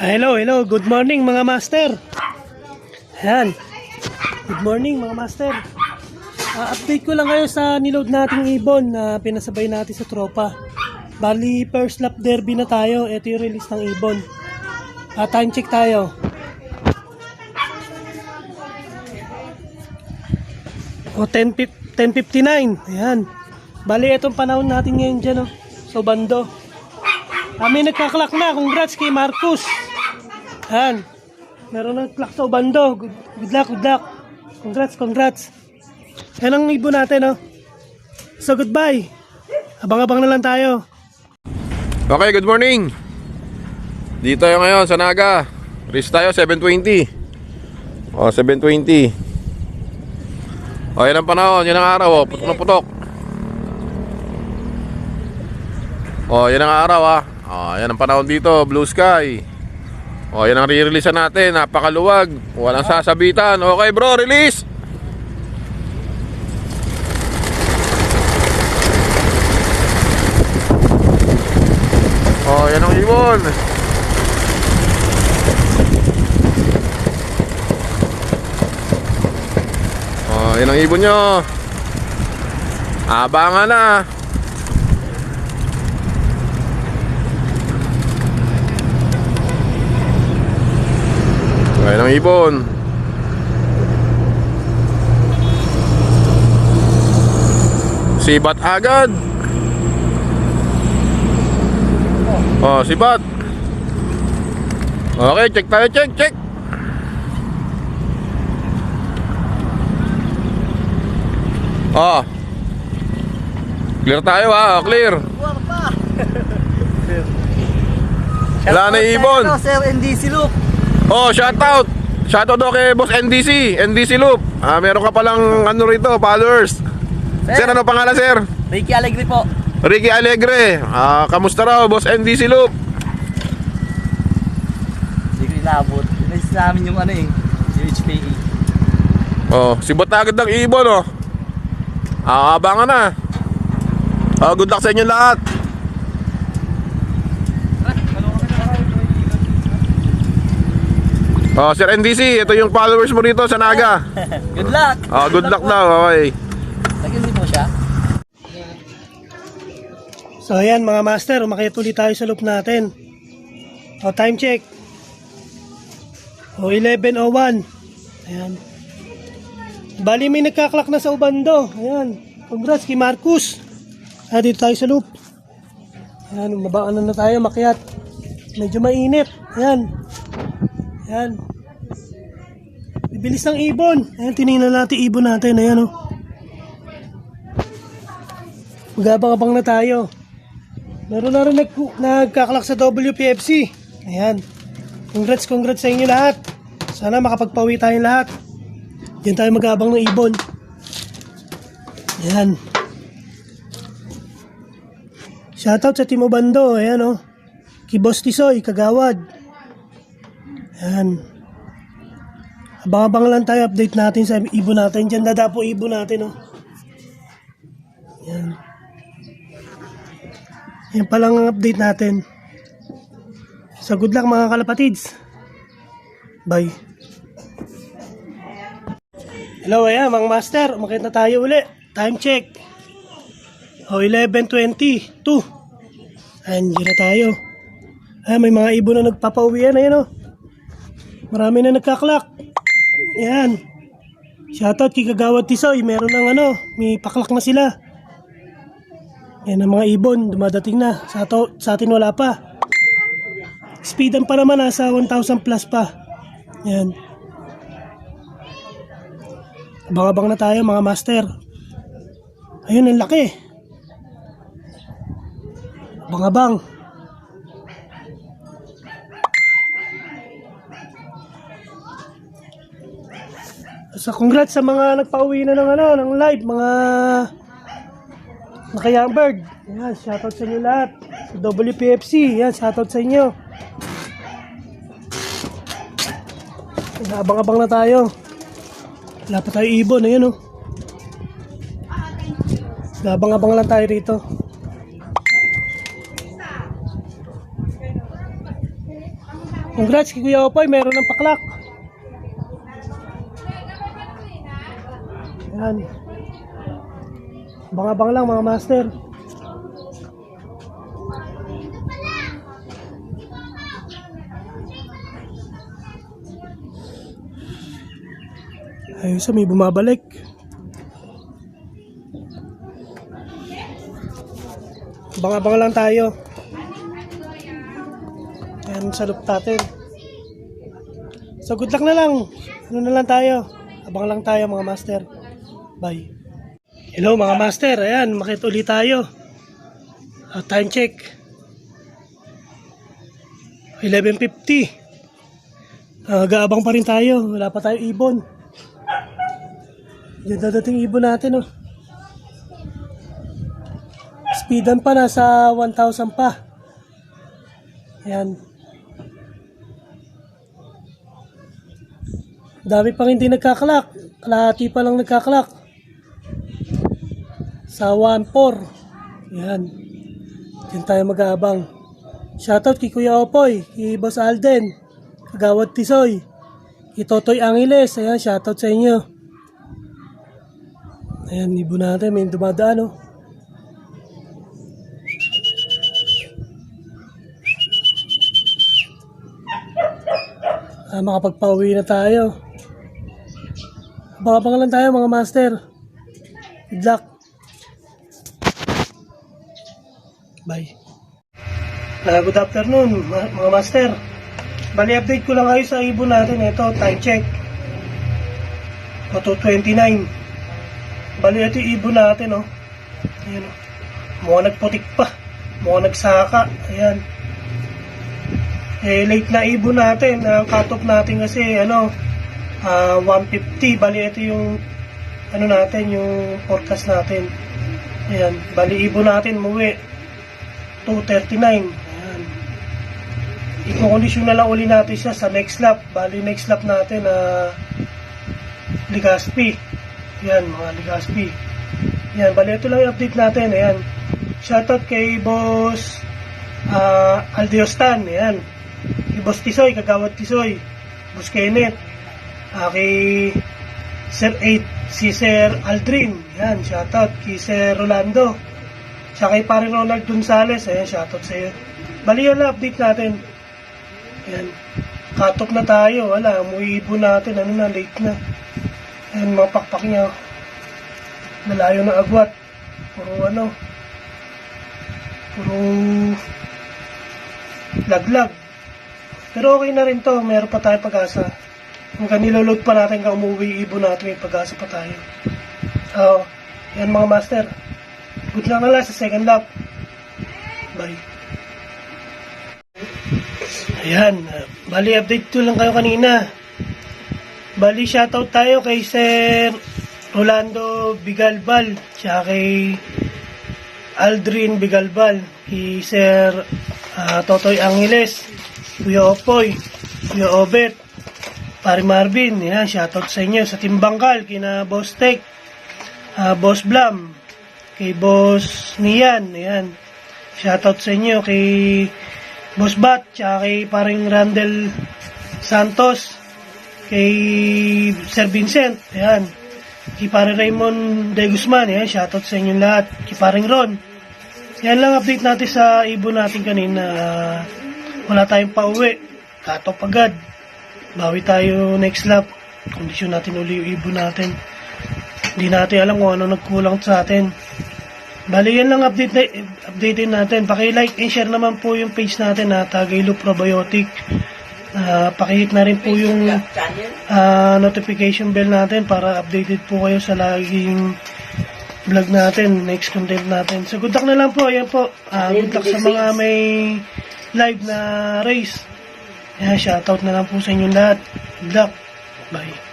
Hello. Good morning mga master. Ayan. Good morning mga master. Update ko lang kayo sa niload nating ibon na pinasabay natin sa tropa. Bali, first lap derby na tayo. Ito yung release ng ibon. Time check tayo. O, 10:59. Ayan. Bali, itong panahon natin ngayon dyan, so bando. May nagkaklak na. Congrats kay Marcus. Ayan. Meron nagklak sa bando. Good luck. Congrats. Yan ang ibon natin, So, goodbye. Abang-abang na lang tayo. Okay, good morning. Dito tayo ngayon sa Naga. Race tayo, 7:20. 7:20. Yan ang panahon, yan ang araw, putok na putok. Yan ang araw, yan ang panahon dito, blue sky. Yan ang re-release natin, napakaluwag. Walang sasabitan. Okay bro, release. Yan ang ibon. Yan ang ibon nyo. Abangan na. Yan ang ibon. Sibat agad. Sibat. Okay, check tayo, check. Clear tayo clear. Wala na ibon. Sir NDC Loop. Shoutout kay Boss NDC Loop. Meron ka palang rito, followers. Sir, ano pangalan sir? Ricky Alegre po. Ricky Alegre. Kamusta raw Boss NDC Loop? Hindi ko inabot. Inis namin yung yung HPE. Sibat na agad ng ibon abangan na. Good luck sa inyo lahat. Sir NDC, ito yung followers mo rito sa Naga. Good luck. Good luck daw. Okay. Lagyan din po siya. So ayan mga master, umakyat ulit tayo sa loop natin. Time check. 11:01. Ayan. Bali may nagkaklak na sa ubando. Ayan. Congrats kay Marcus. Dito tayo sa loop. Ayan, mabaan na tayo makyat. Medyo mainit. Ayan. Bibilis ng ibon. Ayan, tinignan natin ibon natin. Ayan Magabang-abang na tayo. Meron na rin nagkaklak sa WPFC. Ayan. Congrats sa inyo lahat. Sana makapagpawi tayong lahat. Diyan tayo mag-abang ng ibon. Ayan. Shoutout sa Timo Bando. Ayan Kay Boss Tisoy, Kagawad. Ayan. Abang-abang lang tayo. Update natin sa ibon natin. Diyan dadapo ibon natin. Ayan. Yan pa lang ang update natin. So good luck mga kalapatids. Bye. Hello mga master. Umakit na tayo uli. Time check. 11:22. Ayan, na tayo. May mga ibon na nagpapauwian. Ayan Marami na nagkaklak. Ayan. Shoutout kay Kagawad Tisoy. Meron ng may paklak na sila. Yan ang mga ibon, dumadating na. Sa atin wala pa. Speedan pa naman, nasa 1,000 plus pa. Yan. Abang-abang na tayo mga master. Ayun, ang laki. Abang-abang. So congrats sa mga nagpauwi na ng live, mga Nakayang Bird. Yan, shoutout sa inyo lahat. Sa WPFC, yan, shoutout sa inyo. Abang-abang na tayo. Wala pa tayo ibon, ayun Abang-abang lang tayo rito. Congrats kay Kuya Opoy, meron ng paklak. Yan. Abang-abang lang mga master. Ayun sa may bumabalik. Abang-abang lang tayo. Ayan sa loop natin. So good luck na lang. Ano na lang tayo. Abang lang tayo mga master. Bye. Hello mga master. Ayan, makita ulit tayo. Time check. 11:50. Gaabang pa rin tayo. Wala pa tayo ibon. Yan dadating ibon natin, oh. Speedan pa, nasa 1,000 pa. Ayan. Dami pang hindi nagkaklak. Kalahati pa lang nagkaklak. Sa 1,400. Ayan. Diyan tayo mag-aabang. Shoutout kay Kuya Opoy, kay Boss Alden, Kagawad Tisoy, kay Totoy Angeles. Ayan, shoutout sa inyo. Ayan, ibon natin, may dumadaan, oh. Makapagpauwi na tayo. Abang-abang lang tayo mga master. Good luck. Bye. Good afternoon mga master. Bali update ko lang kayo sa ibon natin. Ito, time check. 2:29. Bali ito yung ibon natin, oh. Ayan, oh. Mukhang nagputik pa. Mukhang nagsaka. Ayan. Late na ibon natin. Ang cut-off natin kasi, 150. Bali ito yung, natin, yung forecast natin. Ayan. Bali ibon natin, muwi. 2:39. Ayan. Iko-condition na lang uli natin siya sa next lap. Bali next lap natin, Legazpi. Yan, mga Legazpi. Yan, bali ito lang yung update natin. Ayan. Shoutout kay Boss Aldiostan. Ayan. Kay Boss Tisoy, Kagawad Tisoy. Boss Kenneth. Kay Sir 8, si Sir Aldrin. Ayan, shoutout kay Sir Rolando. Siya kay Pare Ronald Gonzales. Ayan, shoutout sa iyo. Bali yan lang update natin. Ayan. Cut-off na tayo. Wala, umuibo natin. Late na. Ayan, mga pakpak niya. Malayo na agwat. Puro laglag. Pero okay na rin to. Meron pa tayo pag-asa. Hanggang niloload pa natin ka umuwi, ibon natin, may pag-asa pa tayo. Yan mga master. Good luck na lang sa second lap. Bye. Ayan. Bali, update ko lang kayo kanina. Bali, shoutout tayo kay Sir Rolando Bigalbal, siya kay Aldrin Bigalbal, kay Sir Totoy Angeles, Kuya Opoy, Kuya Obet, Pare Marvin. Yan, shoutout sa inyo. Sa Timbangkal, kina Boss Tech, Boss Blam, kay Boss Nian. Yan, shoutout sa inyo. Kay Boss Bat, tsaka kay Paring Randall Santos, kay Sir Vincent. Yan, kay Pare Raymond De Guzman. Yan, shoutout sa inyo lahat. Kay Paring Ron. Yan lang update natin sa ibon natin kanina. Wala tayong pauwi. Cut-off agad. Bawi tayo next lap. Kondisyon natin uli yung ibon natin. Hindi natin alam kung ano nagkulang sa atin. Bali yan lang updatein natin. Paki-like and share naman po yung page natin na Tagaylo Probiotic. Paki-hit na rin po yung notification bell natin para updated po kayo sa laging vlog natin, next content natin. So good luck na lang po. Ayan po. Good luck sa mga may live na race. Ayan, shoutout na lang po sa inyong lahat. Good luck. Bye.